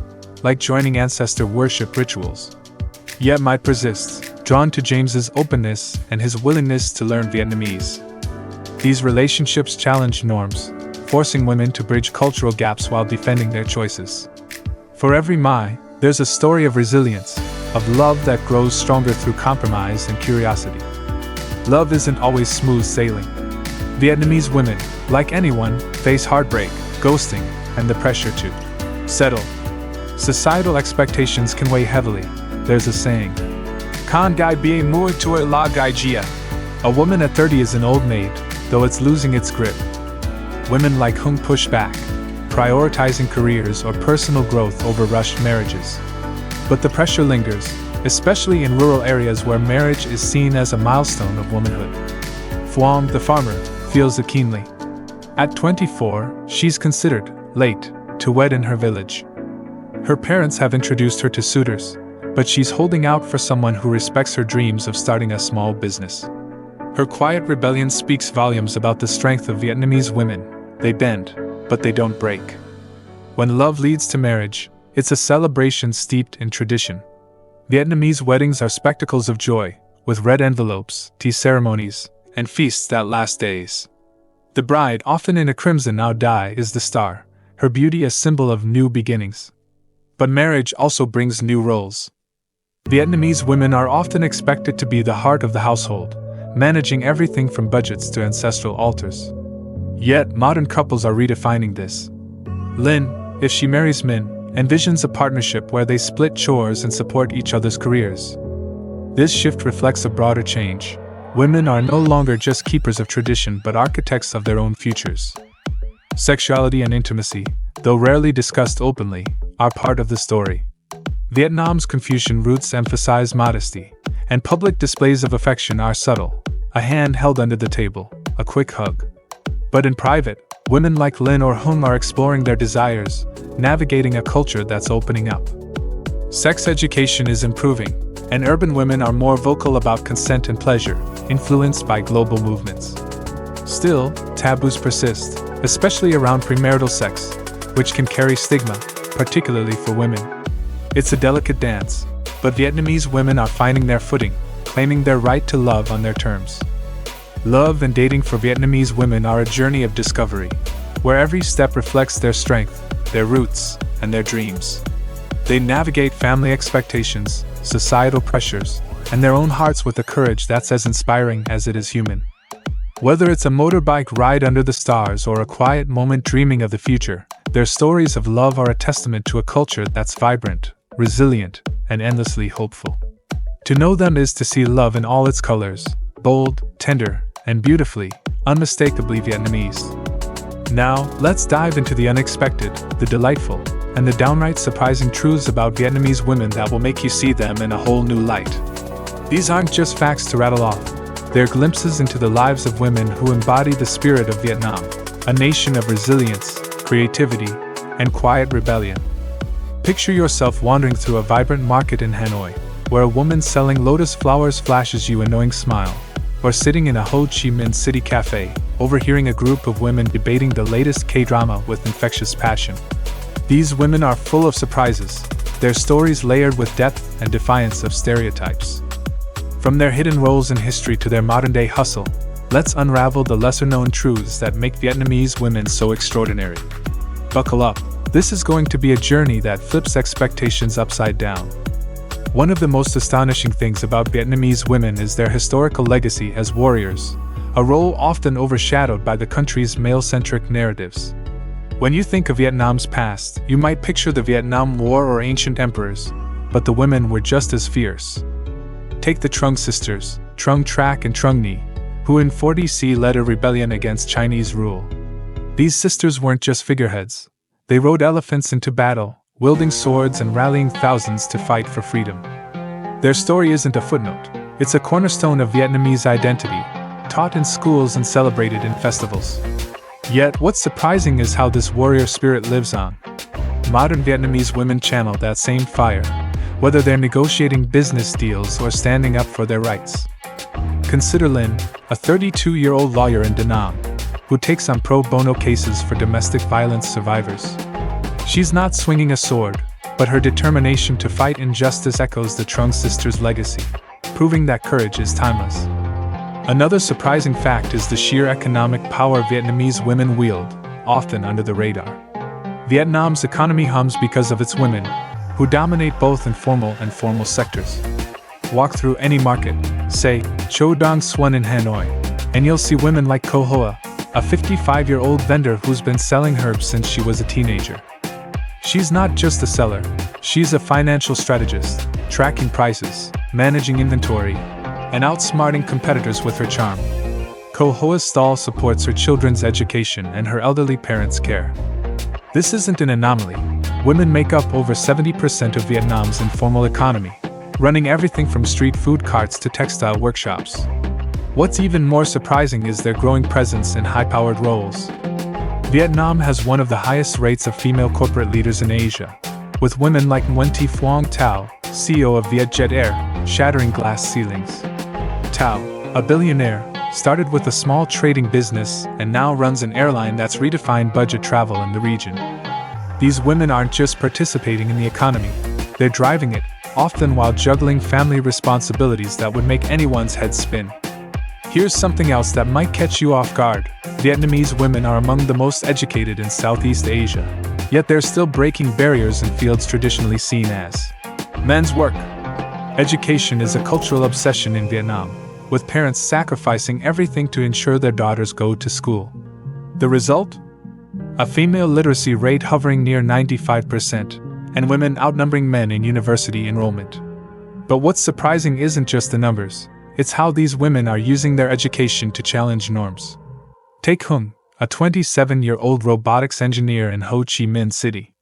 like joining ancestor worship rituals. Yet Mai persists, drawn to James's openness and his willingness to learn Vietnamese. These relationships challenge norms, forcing women to bridge cultural gaps while defending their choices. For every Mai, there's a story of resilience, of love that grows stronger through compromise and curiosity. Love isn't always smooth sailing. Vietnamese women, like anyone, face heartbreak, ghosting, and the pressure to settle. Societal expectations can weigh heavily. There's a saying, "Con gai bien mua toi la gai gia." A woman at 30 is an old maid, though it's losing its grip. Women like Hung push back, prioritizing careers or personal growth over rushed marriages. But the pressure lingers, especially in rural areas where marriage is seen as a milestone of womanhood. Phuong, the farmer, feels it keenly. At 24, she's considered late to wed in her village. Her parents have introduced her to suitors, but she's holding out for someone who respects her dreams of starting a small business. Her quiet rebellion speaks volumes about the strength of Vietnamese women. They bend, but they don't break. When love leads to marriage, it's a celebration steeped in tradition. Vietnamese weddings are spectacles of joy, with red envelopes, tea ceremonies, and feasts that last days. The bride, often in a crimson áo dye, is the star, her beauty a symbol of new beginnings. But marriage also brings new roles. Vietnamese women are often expected to be the heart of the household, managing everything from budgets to ancestral altars. Yet, modern couples are redefining this. Lin, if she marries Min, envisions a partnership where they split chores and support each other's careers. This shift reflects a broader change. Women are no longer just keepers of tradition but architects of their own futures. Sexuality and intimacy, though rarely discussed openly, are part of the story. Vietnam's Confucian roots emphasize modesty, and public displays of affection are subtle, a hand held under the table, a quick hug. But in private, Women like Lin or Hung are exploring their desires, navigating a culture that's opening up. Sex education is improving, and urban women are more vocal about consent and pleasure, influenced by global movements. Still, taboos persist, especially around premarital sex, which can carry stigma, particularly for women. It's a delicate dance, but Vietnamese women are finding their footing, claiming their right to love on their terms. Love and dating for Vietnamese women are a journey of discovery, where every step reflects their strength, their roots, and their dreams. They navigate family expectations, societal pressures, and their own hearts with a courage that's as inspiring as it is human. Whether it's a motorbike ride under the stars or a quiet moment dreaming of the future, their stories of love are a testament to a culture that's vibrant, resilient, and endlessly hopeful. To know them is to see love in all its colors, bold, tender, and beautifully, unmistakably Vietnamese. Now, let's dive into the unexpected, the delightful, and the downright surprising truths about Vietnamese women that will make you see them in a whole new light. These aren't just facts to rattle off. They're glimpses into the lives of women who embody the spirit of Vietnam, a nation of resilience, creativity, and quiet rebellion. Picture yourself wandering through a vibrant market in Hanoi, where a woman selling lotus flowers flashes you a knowing smile, or sitting in a Ho Chi Minh City cafe, overhearing a group of women debating the latest K-drama with infectious passion. These women are full of surprises, their stories layered with depth and defiance of stereotypes. From their hidden roles in history to their modern-day hustle, let's unravel the lesser-known truths that make Vietnamese women so extraordinary. Buckle up, this is going to be a journey that flips expectations upside down. One of the most astonishing things about Vietnamese women is their historical legacy as warriors, a role often overshadowed by the country's male-centric narratives. When you think of Vietnam's past, you might picture the Vietnam War or ancient emperors, but the women were just as fierce. Take the Trung sisters, Trung Trak and Trung Nhi, who in 40C led a rebellion against Chinese rule. These sisters weren't just figureheads. They rode elephants into battle, wielding swords and rallying thousands to fight for freedom. Their story isn't a footnote, it's a cornerstone of Vietnamese identity, taught in schools and celebrated in festivals. Yet, what's surprising is how this warrior spirit lives on. Modern Vietnamese women channel that same fire, whether they're negotiating business deals or standing up for their rights. Consider Lin, a 32-year-old lawyer in Da Nang, who takes on pro bono cases for domestic violence survivors. She's not swinging a sword, but her determination to fight injustice echoes the Trung sisters' legacy, proving that courage is timeless. Another surprising fact is the sheer economic power Vietnamese women wield, often under the radar. Vietnam's economy hums because of its women, who dominate both informal and formal sectors. Walk through any market, say, Cho Dong Xuân in Hanoi, and you'll see women like Ko Hoa, a 55-year-old vendor who's been selling herbs since she was a teenager. She's not just a seller, she's a financial strategist, tracking prices, managing inventory, and outsmarting competitors with her charm. Ko Hoa's stall supports her children's education and her elderly parents' care. This isn't an anomaly. Women make up over 70% of Vietnam's informal economy, running everything from street food carts to textile workshops. What's even more surprising is their growing presence in high-powered roles. Vietnam has one of the highest rates of female corporate leaders in Asia, with women like Nguyen Thi Phuong Thao, CEO of Vietjet Air, shattering glass ceilings. Thao, a billionaire, started with a small trading business and now runs an airline that's redefined budget travel in the region. These women aren't just participating in the economy, they're driving it, often while juggling family responsibilities that would make anyone's head spin. Here's something else that might catch you off guard. Vietnamese women are among the most educated in Southeast Asia, yet they're still breaking barriers in fields traditionally seen as men's work. Education is a cultural obsession in Vietnam, with parents sacrificing everything to ensure their daughters go to school. The result? A female literacy rate hovering near 95%, and women outnumbering men in university enrollment. But what's surprising isn't just the numbers, it's how these women are using their education to challenge norms. Take Hung, a 27-year-old robotics engineer in Ho Chi Minh City.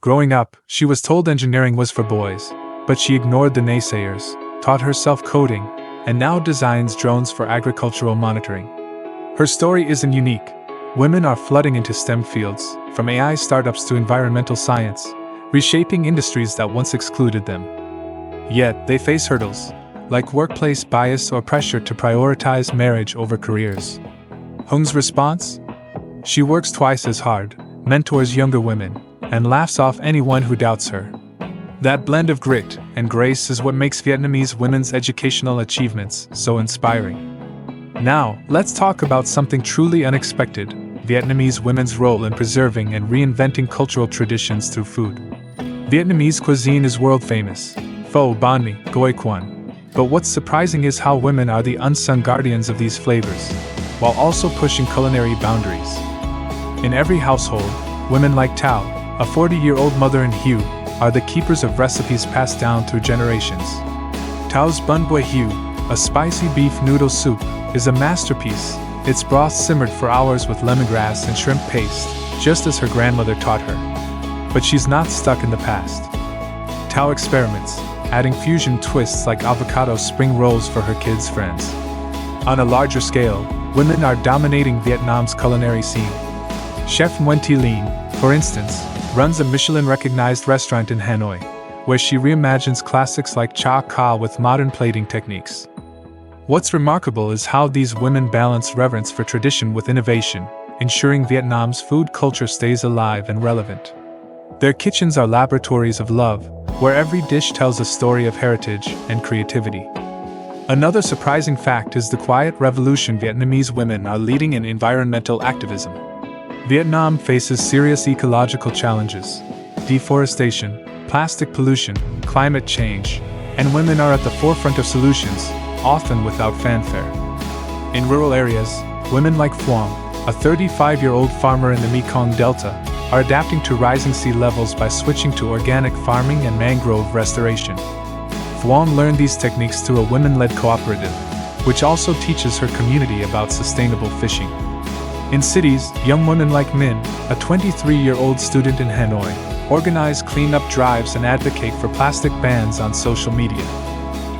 Growing up, she was told engineering was for boys, but she ignored the naysayers, taught herself coding, and now designs drones for agricultural monitoring. Her story isn't unique. Women are flooding into STEM fields, from AI startups to environmental science, reshaping industries that once excluded them. Yet, they face hurdles, like workplace bias or pressure to prioritize marriage over careers. Hung's response? She works twice as hard, mentors younger women, and laughs off anyone who doubts her. That blend of grit and grace is what makes Vietnamese women's educational achievements so inspiring. Now, let's talk about something truly unexpected: Vietnamese women's role in preserving and reinventing cultural traditions through food. Vietnamese cuisine is world famous: pho, banh mi, goi quan. But what's surprising is how women are the unsung guardians of these flavors, while also pushing culinary boundaries. In every household, women like Tao, a 40-year-old mother in Hue, are the keepers of recipes passed down through generations. Tao's bun boi hue, a spicy beef noodle soup, is a masterpiece, its broth simmered for hours with lemongrass and shrimp paste, just as her grandmother taught her. But she's not stuck in the past. Tao experiments, adding fusion twists like avocado spring rolls for her kids' friends. On a larger scale, women are dominating Vietnam's culinary scene. Chef Nguyen Thi Lien, for instance, runs a Michelin-recognized restaurant in Hanoi, where she reimagines classics like cha ca with modern plating techniques. What's remarkable is how these women balance reverence for tradition with innovation, ensuring Vietnam's food culture stays alive and relevant. Their kitchens are laboratories of love, where every dish tells a story of heritage and creativity. Another surprising fact is the quiet revolution Vietnamese women are leading in environmental activism. Vietnam faces serious ecological challenges: deforestation, plastic pollution, climate change, and women are at the forefront of solutions, often without fanfare. In rural areas, women like Phuong, a 35-year-old farmer in the Mekong Delta, are adapting to rising sea levels by switching to organic farming and mangrove restoration. Phuong learned these techniques through a women-led cooperative, which also teaches her community about sustainable fishing. In cities, young women like Min, a 23-year-old student in Hanoi, organize cleanup drives and advocate for plastic bans on social media.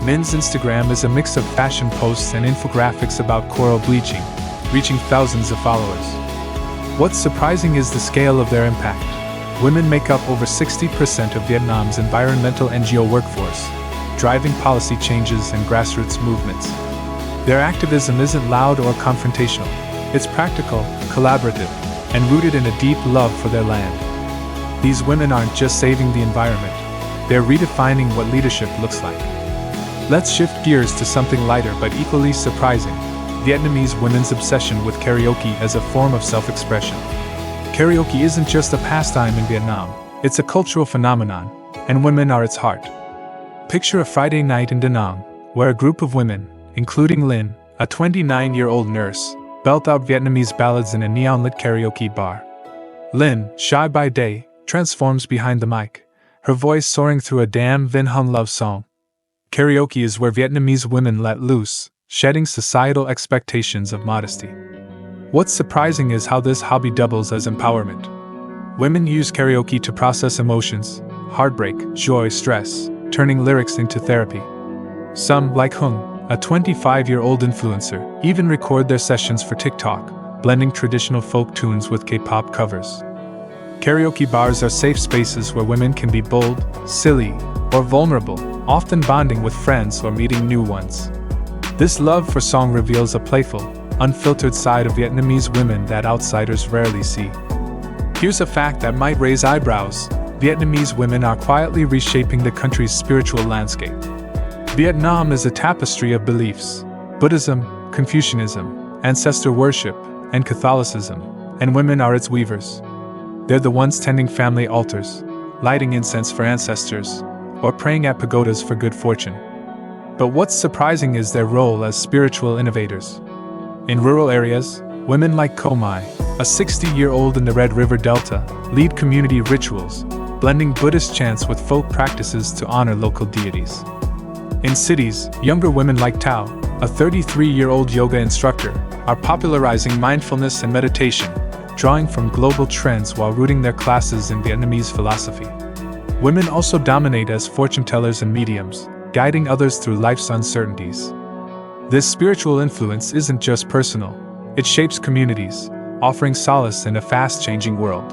Min's Instagram is a mix of fashion posts and infographics about coral bleaching, reaching thousands of followers. What's surprising is the scale of their impact. Women make up over 60% of Vietnam's environmental NGO workforce, driving policy changes and grassroots movements. Their activism isn't loud or confrontational. It's practical, collaborative, and rooted in a deep love for their land. These women aren't just saving the environment, they're redefining what leadership looks like. Let's shift gears to something lighter but equally surprising: Vietnamese women's obsession with karaoke as a form of self-expression. Karaoke isn't just a pastime in Vietnam, it's a cultural phenomenon, and women are its heart. Picture a Friday night in Da Nang, where a group of women, including Linh, a 29-year-old nurse, belt out Vietnamese ballads in a neon-lit karaoke bar. Linh, shy by day, transforms behind the mic, her voice soaring through a Dam Vinh Hung love song. Karaoke is where Vietnamese women let loose, shedding societal expectations of modesty. What's surprising is how this hobby doubles as empowerment. Women use karaoke to process emotions: heartbreak, joy, stress, turning lyrics into therapy. Some, like Hung, a 25-year-old influencer, even record their sessions for TikTok, blending traditional folk tunes with K-pop covers. Karaoke bars are safe spaces where women can be bold, silly, or vulnerable, often bonding with friends or meeting new ones. This love for song reveals a playful, unfiltered side of Vietnamese women that outsiders rarely see. Here's a fact that might raise eyebrows: Vietnamese women are quietly reshaping the country's spiritual landscape. Vietnam is a tapestry of beliefs: Buddhism, Confucianism, ancestor worship, and Catholicism, and women are its weavers. They're the ones tending family altars, lighting incense for ancestors, or praying at pagodas for good fortune. But what's surprising is their role as spiritual innovators. In rural areas, women like Ko Mai, a 60-year-old in the Red River Delta, lead community rituals, blending Buddhist chants with folk practices to honor local deities. In cities, younger women like Tao, a 33-year-old yoga instructor, are popularizing mindfulness and meditation, drawing from global trends while rooting their classes in Vietnamese philosophy. Women also dominate as fortune tellers and mediums, guiding others through life's uncertainties. This spiritual influence isn't just personal, it shapes communities, offering solace in a fast-changing world.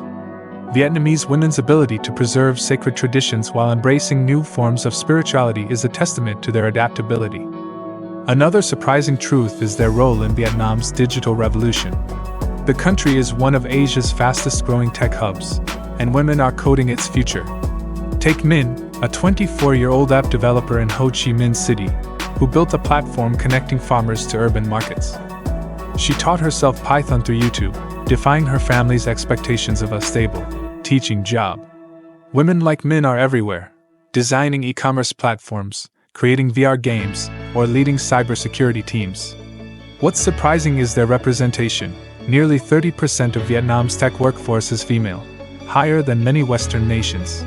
Vietnamese women's ability to preserve sacred traditions while embracing new forms of spirituality is a testament to their adaptability. Another surprising truth is their role in Vietnam's digital revolution. The country is one of Asia's fastest-growing tech hubs, and women are coding its future. Take Minh, a 24-year-old app developer in Ho Chi Minh City, who built a platform connecting farmers to urban markets. She taught herself Python through YouTube, defying her family's expectations of a stable, teaching job. Women like Minh are everywhere, designing e-commerce platforms, creating VR games, or leading cybersecurity teams. What's surprising is their representation. Nearly 30% of Vietnam's tech workforce is female, higher than many Western nations.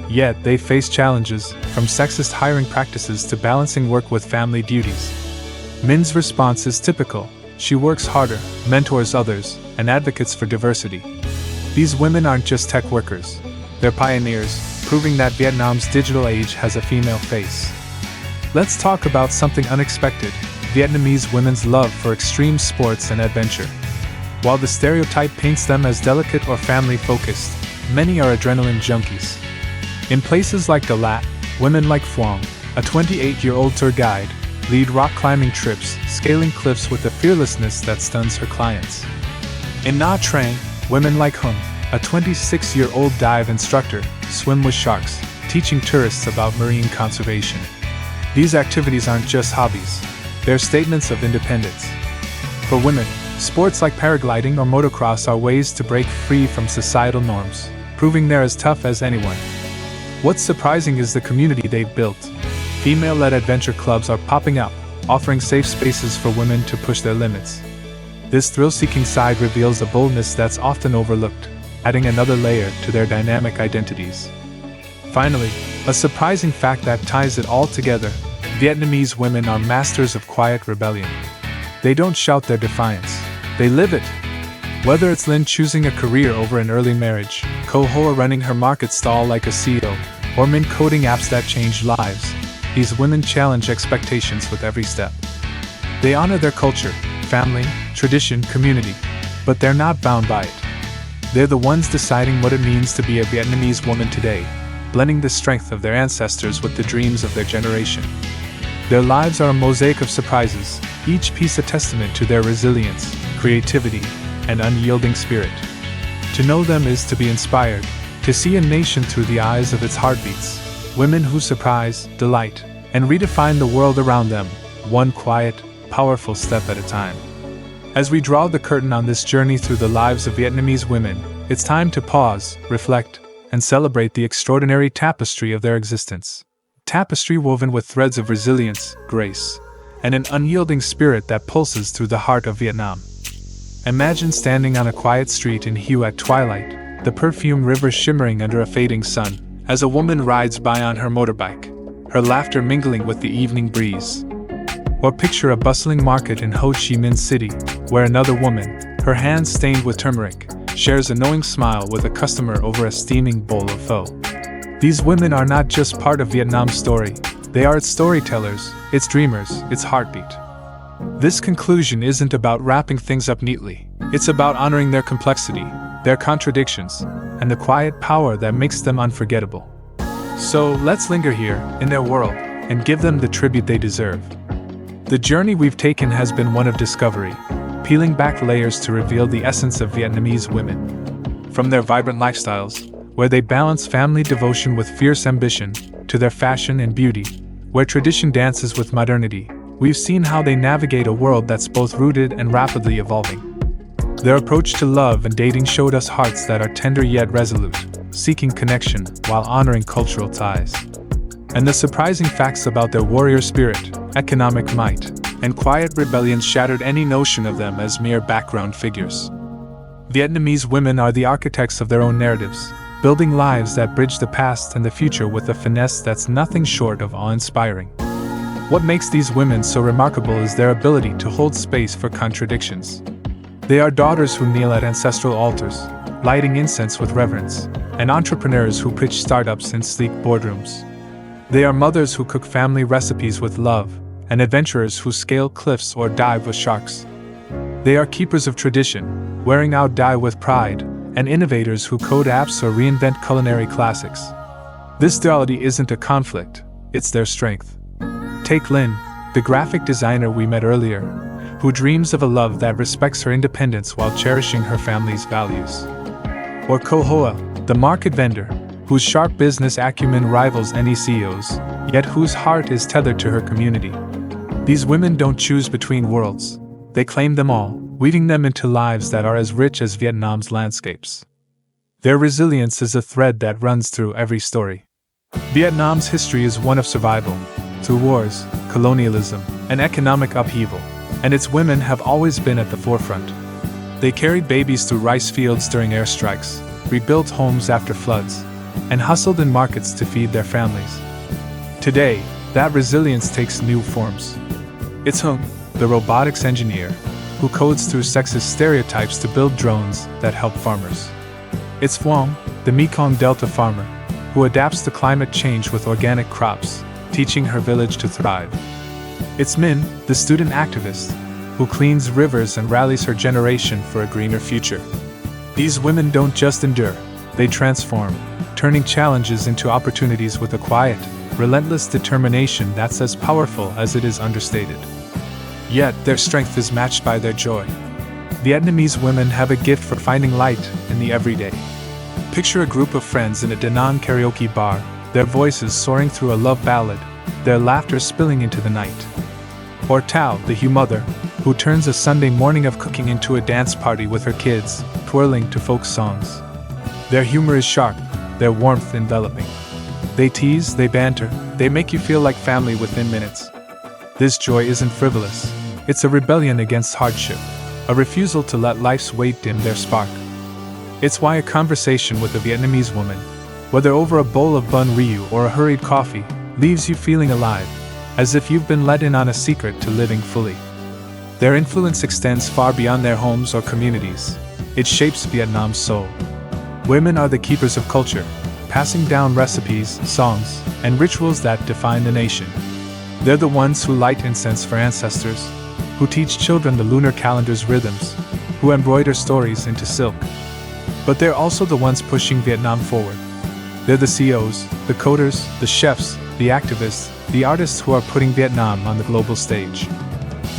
Yet they face challenges, from sexist hiring practices to balancing work with family duties. Minh's response is typical. She works harder, mentors others, and advocates for diversity. These women aren't just tech workers. They're pioneers, proving that Vietnam's digital age has a female face. Let's talk about something unexpected: Vietnamese women's love for extreme sports and adventure. While the stereotype paints them as delicate or family-focused, many are adrenaline junkies. In places like Dalat, women like Phuong, a 28-year-old tour guide, lead rock climbing trips, scaling cliffs with a fearlessness that stuns her clients. In Nha Trang, women like Hung, a 26-year-old dive instructor, swim with sharks, teaching tourists about marine conservation. These activities aren't just hobbies, they're statements of independence. For women, sports like paragliding or motocross are ways to break free from societal norms, proving they're as tough as anyone. What's surprising is the community they've built. Female-led adventure clubs are popping up, offering safe spaces for women to push their limits. This thrill-seeking side reveals a boldness that's often overlooked, adding another layer to their dynamic identities. Finally, a surprising fact that ties it all together: Vietnamese women are masters of quiet rebellion. They don't shout their defiance, they live it. Whether it's Lin choosing a career over an early marriage, Ko Hoa running her market stall like a CEO, or Minh coding apps that change lives, these women challenge expectations with every step. They honor their culture, family, tradition, community, but they're not bound by it. They're the ones deciding what it means to be a Vietnamese woman today, blending the strength of their ancestors with the dreams of their generation. Their lives are a mosaic of surprises, each piece a testament to their resilience, creativity, and unyielding spirit. To know them is to be inspired, to see a nation through the eyes of its heartbeats, women who surprise, delight, and redefine the world around them, one quiet, powerful step at a time. As we draw the curtain on this journey through the lives of Vietnamese women, it's time to pause, reflect, and celebrate the extraordinary tapestry of their existence. Tapestry woven with threads of resilience, grace, and an unyielding spirit that pulses through the heart of Vietnam. Imagine standing on a quiet street in Hue at twilight, the perfumed river shimmering under a fading sun, as a woman rides by on her motorbike, her laughter mingling with the evening breeze. Or picture a bustling market in Ho Chi Minh City, where another woman, her hands stained with turmeric, shares a knowing smile with a customer over a steaming bowl of pho. These women are not just part of Vietnam's story, they are its storytellers, its dreamers, its heartbeat. This conclusion isn't about wrapping things up neatly, it's about honoring their complexity, their contradictions, and the quiet power that makes them unforgettable. So let's linger here, in their world, and give them the tribute they deserve. The journey we've taken has been one of discovery, peeling back layers to reveal the essence of Vietnamese women. From their vibrant lifestyles, where they balance family devotion with fierce ambition, to their fashion and beauty, where tradition dances with modernity, we've seen how they navigate a world that's both rooted and rapidly evolving. Their approach to love and dating showed us hearts that are tender yet resolute, seeking connection while honoring cultural ties. And the surprising facts about their warrior spirit, economic might, and quiet rebellion shattered any notion of them as mere background figures. Vietnamese women are the architects of their own narratives, building lives that bridge the past and the future with a finesse that's nothing short of awe-inspiring. What makes these women so remarkable is their ability to hold space for contradictions. They are daughters who kneel at ancestral altars, lighting incense with reverence, and entrepreneurs who pitch startups in sleek boardrooms. They are mothers who cook family recipes with love, and adventurers who scale cliffs or dive with sharks. They are keepers of tradition, wearing out dye with pride, and innovators who code apps or reinvent culinary classics. This duality isn't a conflict, it's their strength. Take Lynn, the graphic designer we met earlier, who dreams of a love that respects her independence while cherishing her family's values. Or Kohoa, the market vendor, whose sharp business acumen rivals any CEO's, yet whose heart is tethered to her community. These women don't choose between worlds. They claim them all, weaving them into lives that are as rich as Vietnam's landscapes. Their resilience is a thread that runs through every story. Vietnam's history is one of survival, through wars, colonialism, and economic upheaval, and its women have always been at the forefront. They carried babies through rice fields during airstrikes, rebuilt homes after floods, and hustled in markets to feed their families. Today, that resilience takes new forms. It's Hung, the robotics engineer, who codes through sexist stereotypes to build drones that help farmers. It's Phuong, the Mekong Delta farmer, who adapts to climate change with organic crops, teaching her village to thrive. It's Min, the student activist, who cleans rivers and rallies her generation for a greener future. These women don't just endure, they transform, turning challenges into opportunities with a quiet, relentless determination that's as powerful as it is understated. Yet, their strength is matched by their joy. Vietnamese women have a gift for finding light in the everyday. Picture a group of friends in a Da Nang karaoke bar, their voices soaring through a love ballad, their laughter spilling into the night. Or Tao, the Hugh mother, who turns a Sunday morning of cooking into a dance party with her kids, twirling to folk songs. Their humor is sharp, their warmth enveloping. They tease, they banter, they make you feel like family within minutes. This joy isn't frivolous. It's a rebellion against hardship, a refusal to let life's weight dim their spark. It's why a conversation with a Vietnamese woman, whether over a bowl of bun riu or a hurried coffee, leaves you feeling alive, as if you've been let in on a secret to living fully. Their influence extends far beyond their homes or communities. It shapes Vietnam's soul. Women are the keepers of culture, passing down recipes, songs, and rituals that define the nation. They're the ones who light incense for ancestors, who teach children the lunar calendar's rhythms, who embroider stories into silk. But they're also the ones pushing Vietnam forward. They're the CEOs, the coders, the chefs, the activists, the artists who are putting Vietnam on the global stage.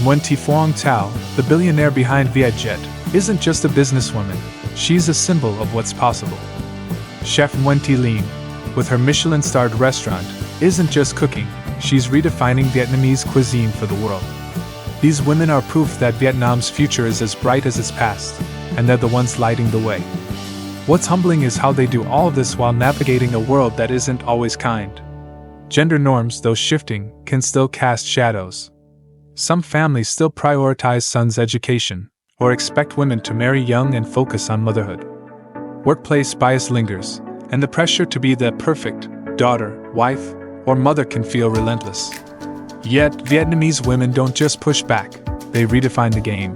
Nguyen Thi Phuong Thao, the billionaire behind Vietjet, isn't just a businesswoman, she's a symbol of what's possible. Chef Nguyen Thi Linh, with her Michelin-starred restaurant, isn't just cooking, she's redefining Vietnamese cuisine for the world. These women are proof that Vietnam's future is as bright as its past, and they're the ones lighting the way. What's humbling is how they do all of this while navigating a world that isn't always kind. Gender norms, though shifting, can still cast shadows. Some families still prioritize sons' education, or expect women to marry young and focus on motherhood. Workplace bias lingers, and the pressure to be the perfect daughter, wife, or mother can feel relentless. Yet, Vietnamese women don't just push back, they redefine the game.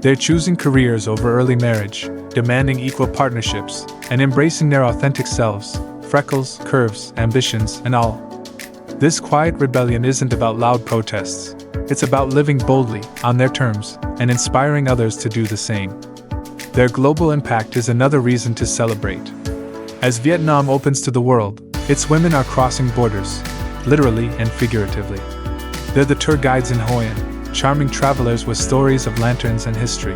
They're choosing careers over early marriage, demanding equal partnerships, and embracing their authentic selves, freckles, curves, ambitions, and all. This quiet rebellion isn't about loud protests. It's about living boldly, on their terms, and inspiring others to do the same. Their global impact is another reason to celebrate. As Vietnam opens to the world, its women are crossing borders, literally and figuratively. They're the tour guides in Hoi An, charming travelers with stories of lanterns and history.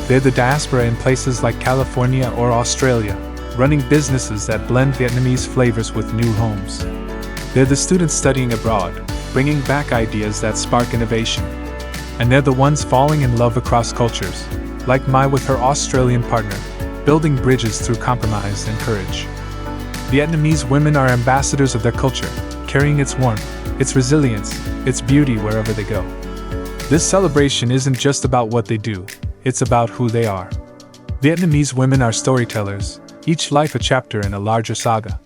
They're the diaspora in places like California or Australia, running businesses that blend Vietnamese flavors with new homes. They're the students studying abroad, bringing back ideas that spark innovation. And they're the ones falling in love across cultures, like Mai with her Australian partner, building bridges through compromise and courage. Vietnamese women are ambassadors of their culture, carrying its warmth, its resilience, its beauty wherever they go. This celebration isn't just about what they do, it's about who they are. Vietnamese women are storytellers, each life a chapter in a larger saga.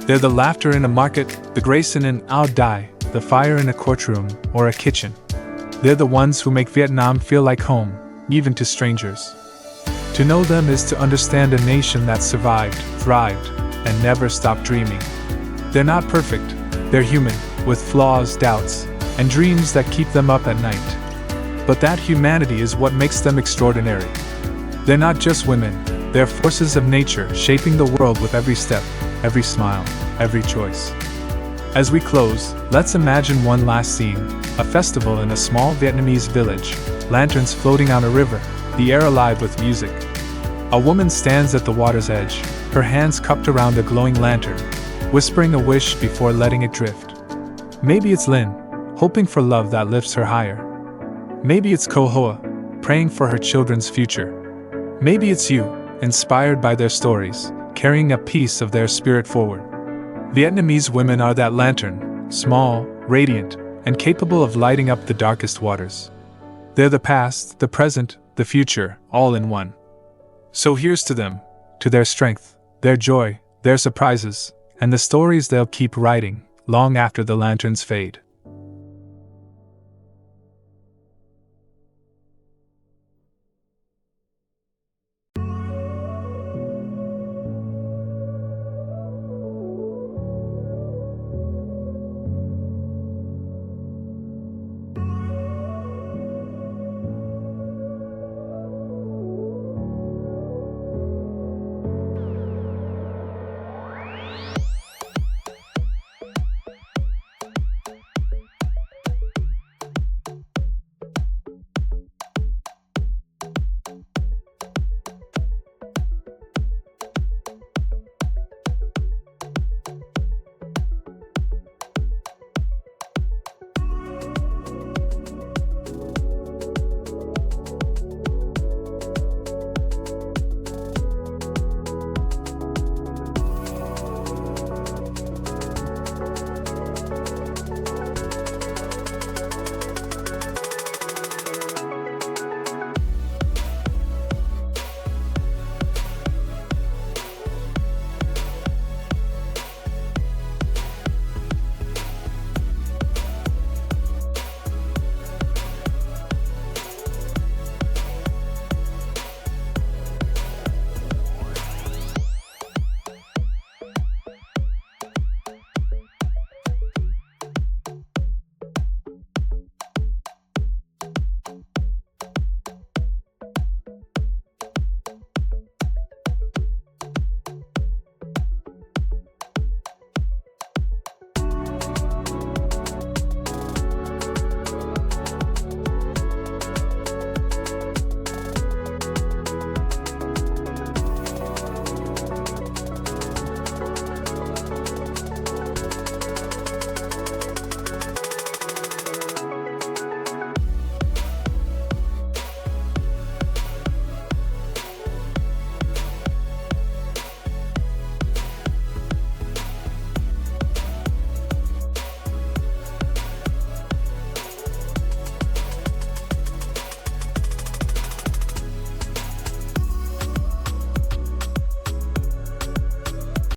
They're the laughter in a market, the grace in an ao dai, the fire in a courtroom or a kitchen. They're the ones who make Vietnam feel like home, even to strangers. To know them is to understand a nation that survived, thrived, and never stopped dreaming. They're not perfect, they're human, with flaws, doubts, and dreams that keep them up at night. But that humanity is what makes them extraordinary. They're not just women, they're forces of nature shaping the world with every step, every smile, every choice. As we close, let's imagine one last scene, a festival in a small Vietnamese village, lanterns floating on a river, the air alive with music. A woman stands at the water's edge, her hands cupped around a glowing lantern, whispering a wish before letting it drift. Maybe it's Lin, hoping for love that lifts her higher. Maybe it's Ko Hoa, praying for her children's future. Maybe it's you, inspired by their stories, carrying a piece of their spirit forward. Vietnamese women are that lantern, small, radiant, and capable of lighting up the darkest waters. They're the past, the present, the future, all in one. So here's to them, to their strength, their joy, their surprises, and the stories they'll keep writing, long after the lanterns fade.